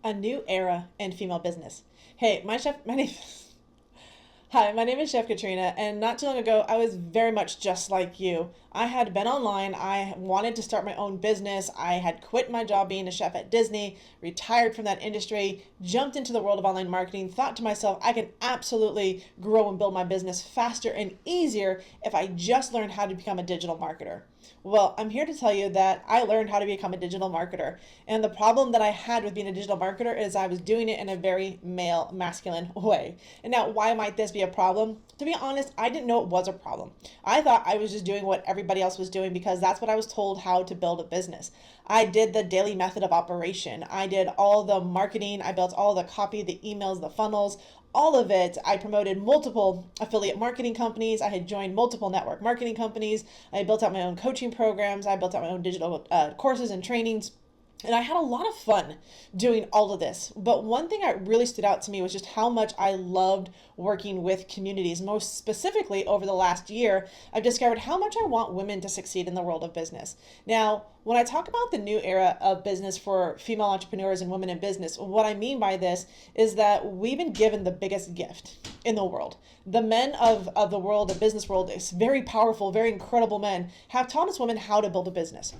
A new era in female business. Hey, my name. Hi, my name is Chef Katrina, and not too long ago, I was very much just like you. I had been online, I wanted to start my own business, I had quit my job being a chef at Disney, retired from that industry, jumped into the world of online marketing, thought to myself, I can absolutely grow and build my business faster and easier if I just learned how to become a digital marketer. Well, I'm here to tell you that I learned how to become a digital marketer. And the problem that I had with being a digital marketer is I was doing it in a very male, masculine way. And now, why might this be a problem? To be honest, I didn't know it was a problem. I thought I was just doing what everybody else was doing because that's what I was told how to build a business. I did the daily method of operation. I did all the marketing. I built all the copy, the emails, the funnels, all of it. I promoted multiple affiliate marketing companies. I had joined multiple network marketing companies. I built out my own coaching programs. I built out my own digital courses and trainings. And I had a lot of fun doing all of this. But one thing that really stood out to me was just how much I loved working with communities. Most specifically, over the last year, I've discovered how much I want women to succeed in the world of business. Now, when I talk about the new era of business for female entrepreneurs and women in business, what I mean by this is that we've been given the biggest gift in the world. The men of the world, the business world, is very powerful, very incredible men, have taught us women how to build a business.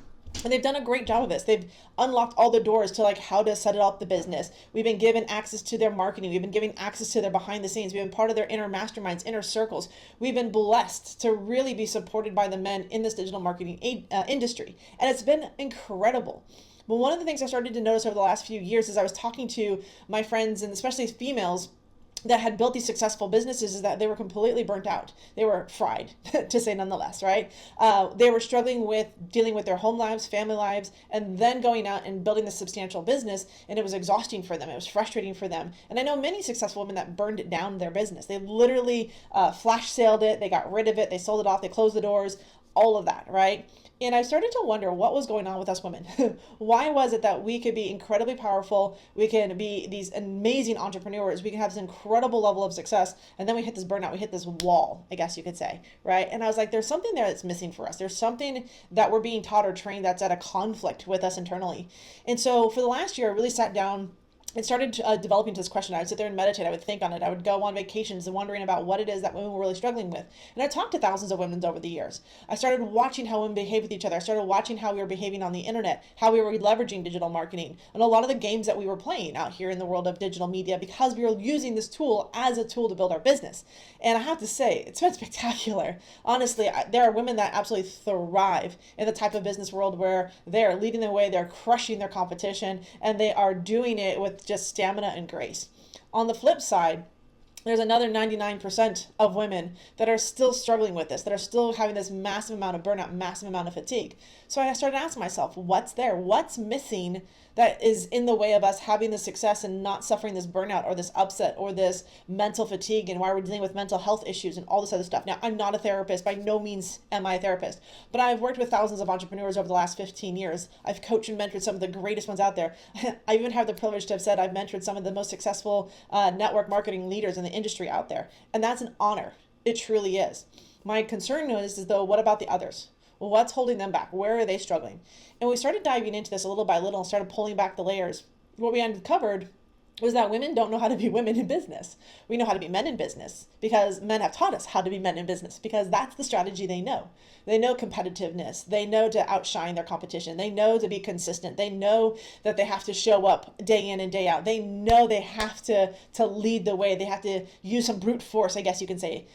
And they've done a great job of this. They've unlocked all the doors to like how to set it up the business. We've been given access to their marketing. We've been given access to their behind the scenes. We've been part of their inner masterminds, inner circles. We've been blessed to really be supported by the men in this digital marketing industry. And it's been incredible. But one of the things I started to notice over the last few years as I was talking to my friends, and especially females, that had built these successful businesses, is that they were completely burnt out. They were fried, to say nonetheless, right? They were struggling with dealing with their home lives, family lives, and then going out and building this substantial business, and it was exhausting for them. It was frustrating for them. And I know many successful women that burned it down their business. They literally flash sailed it, they got rid of it, they sold it off, they closed the doors, all of that, right? And I started to wonder what was going on with us women. Why was it that we could be incredibly powerful, we can be these amazing entrepreneurs, we can have this incredible level of success, and then we hit this burnout, we hit this wall, I guess you could say, right? And I was like, there's something there that's missing for us. There's something that we're being taught or trained that's at a conflict with us internally. And so for the last year, I really sat down and started developing to this question. I would sit there and meditate. I would think on it. I would go on vacations and wondering about what it is that women were really struggling with. And I talked to thousands of women over the years. I started watching how women behave with each other. I started watching how we were behaving on the internet, how we were leveraging digital marketing, and a lot of the games that we were playing out here in the world of digital media because we were using this tool as a tool to build our business. And I have to say, it's been spectacular. Honestly, there are women that absolutely thrive in the type of business world where they're leading the way, they're crushing their competition, and they are doing it with just stamina and grace. On the flip side, there's another 99% of women that are still struggling with this, that are still having this massive amount of burnout, massive amount of fatigue. So I started asking myself, what's there? What's missing that is in the way of us having the success and not suffering this burnout or this upset or this mental fatigue, and why we're dealing with mental health issues and all this other stuff. Now, I'm not a therapist. By no means am I a therapist, but I've worked with thousands of entrepreneurs over the last 15 years. I've coached and mentored some of the greatest ones out there. I even have the privilege to have said I've mentored some of the most successful network marketing leaders in the industry out there. And that's an honor. It truly is. My concern is though, what about the others? Well, what's holding them back? Where are they struggling? And we started diving into this a little by little and started pulling back the layers. What we uncovered was that women don't know how to be women in business. We know how to be men in business because men have taught us how to be men in business, because that's the strategy they know. They know competitiveness. They know to outshine their competition. They know to be consistent. They know that they have to show up day in and day out. They know they have to lead the way. They have to use some brute force, I guess you can say.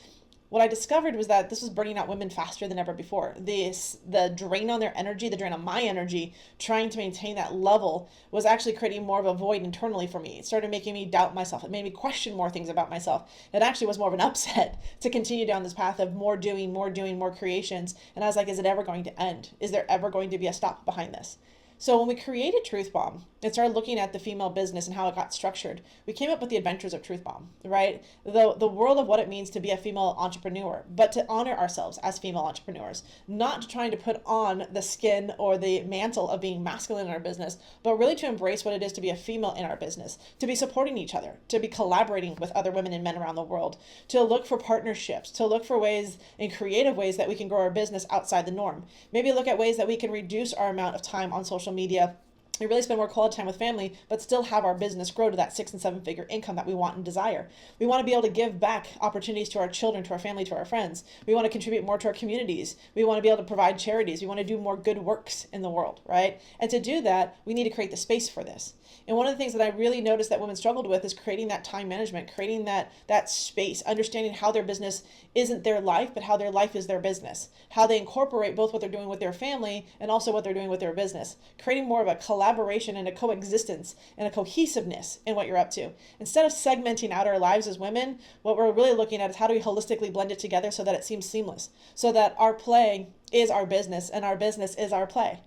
What I discovered was that this was burning out women faster than ever before. The drain on their energy, the drain on my energy, trying to maintain that level was actually creating more of a void internally for me. It started making me doubt myself. It made me question more things about myself. It actually was more of an upset to continue down this path of more doing, more creations. And I was like, is it ever going to end? Is there ever going to be a stop behind this? So when we created Truth Bomb and started looking at the female business and how it got structured, we came up with the adventures of Truth Bomb, right? The world of what it means to be a female entrepreneur, but to honor ourselves as female entrepreneurs, not trying to put on the skin or the mantle of being masculine in our business, but really to embrace what it is to be a female in our business, to be supporting each other, to be collaborating with other women and men around the world, to look for partnerships, to look for ways and creative ways that we can grow our business outside the norm. Maybe look at ways that we can reduce our amount of time on social media We really spend more quality time with family, but still have our business grow to that 6 and 7 figure income that we want and desire. We want to be able to give back opportunities to our children, to our family, to our friends. We want to contribute more to our communities. We want to be able to provide charities. We want to do more good works in the world, right? And to do that, we need to create the space for this. And one of the things that I really noticed that women struggled with is creating that time management, creating that space, understanding how their business isn't their life, but how their life is their business, how they incorporate both what they're doing with their family and also what they're doing with their business, creating more of a collaboration and a coexistence and a cohesiveness in what you're up to. Instead of segmenting out our lives as women, what we're really looking at is how do we holistically blend it together so that it seems seamless, so that our play is our business and our business is our play.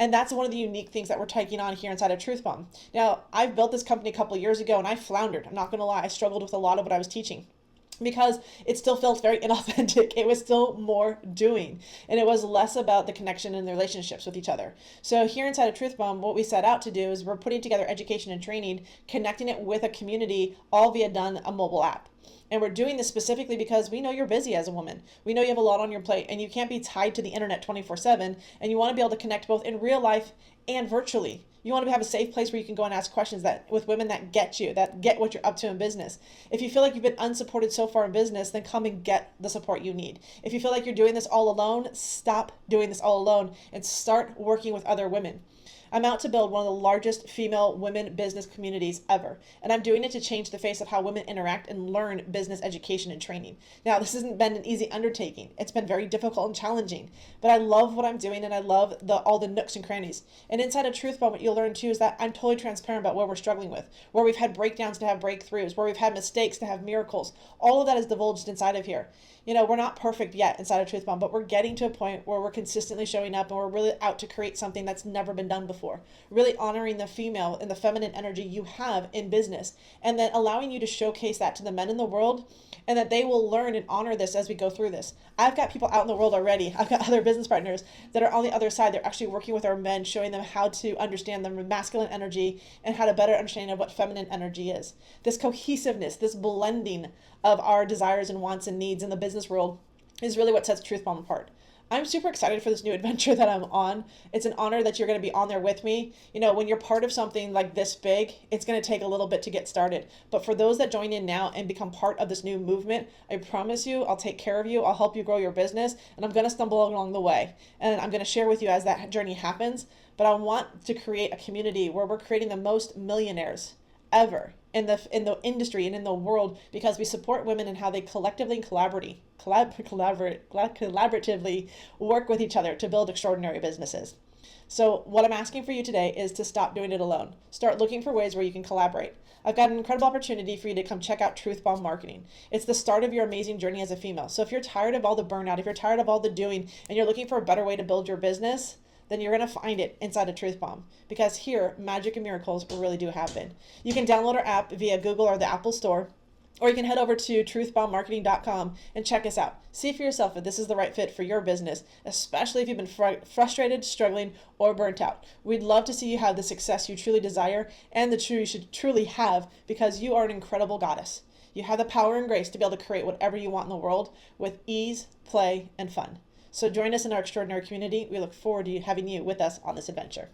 And that's one of the unique things that we're taking on here inside of Truth Bomb. Now, I've built this company a couple of years ago and I floundered. I'm not going to lie. I struggled with a lot of what I was teaching because it still felt very inauthentic. It was still more doing. And it was less about the connection and the relationships with each other. So here inside of Truth Bomb, what we set out to do is we're putting together education and training, connecting it with a community, all via done a mobile app. And we're doing this specifically because we know you're busy as a woman. We know you have a lot on your plate and you can't be tied to the internet 24/7, and you want to be able to connect both in real life and virtually. You want to have a safe place where you can go and ask questions that with women that get you, that get what you're up to in business. If you feel like you've been unsupported so far in business, then come and get the support you need. If you feel like you're doing this all alone, stop doing this all alone and start working with other women. I'm out to build one of the largest female women business communities ever. And I'm doing it to change the face of how women interact and learn business education and training. Now, this hasn't been an easy undertaking. It's been very difficult and challenging, but I love what I'm doing and I love all the nooks and crannies. And inside of Truth Bomb, what you'll learn too is that I'm totally transparent about what we're struggling with, where we've had breakdowns to have breakthroughs, where we've had mistakes to have miracles. All of that is divulged inside of here. You know, we're not perfect yet inside of Truth Bomb, but we're getting to a point where we're consistently showing up and we're really out to create something that's never been done before. Really honoring the female and the feminine energy you have in business, and then allowing you to showcase that to the men in the world, and that they will learn and honor this as we go through this. I've got people out in the world already. I've got other business partners that are on the other side. They're actually working with our men, showing them how to understand the masculine energy and how to better understand what feminine energy is. This cohesiveness, this blending of our desires and wants and needs in the business world is really what sets Truth Bomb apart. I'm super excited for this new adventure that I'm on. It's an honor that you're going to be on there with me. You know, when you're part of something like this big, it's going to take a little bit to get started. But for those that join in now and become part of this new movement, I promise you, I'll take care of you. I'll help you grow your business, and I'm going to stumble along the way. And I'm going to share with you as that journey happens. But I want to create a community where we're creating the most millionaires ever in the industry and in the world, because we support women in how they collectively and collaboratively work with each other to build extraordinary businesses. So what I'm asking for you today is to stop doing it alone. Start looking for ways where you can collaborate. I've got an incredible opportunity for you to come check out Truth Bomb Marketing. It's the start of your amazing journey as a female. So if you're tired of all the burnout, if you're tired of all the doing, and you're looking for a better way to build your business, then you're going to find it inside of Truth Bomb, because here, magic and miracles really do happen. You can download our app via Google or the Apple Store, or you can head over to truthbombmarketing.com and check us out. See for yourself if this is the right fit for your business, especially if you've been frustrated, struggling, or burnt out. We'd love to see you have the success you truly desire and the you should truly have, because you are an incredible goddess. You have the power and grace to be able to create whatever you want in the world with ease, play, and fun. So join us in our extraordinary community. We look forward to having you with us on this adventure.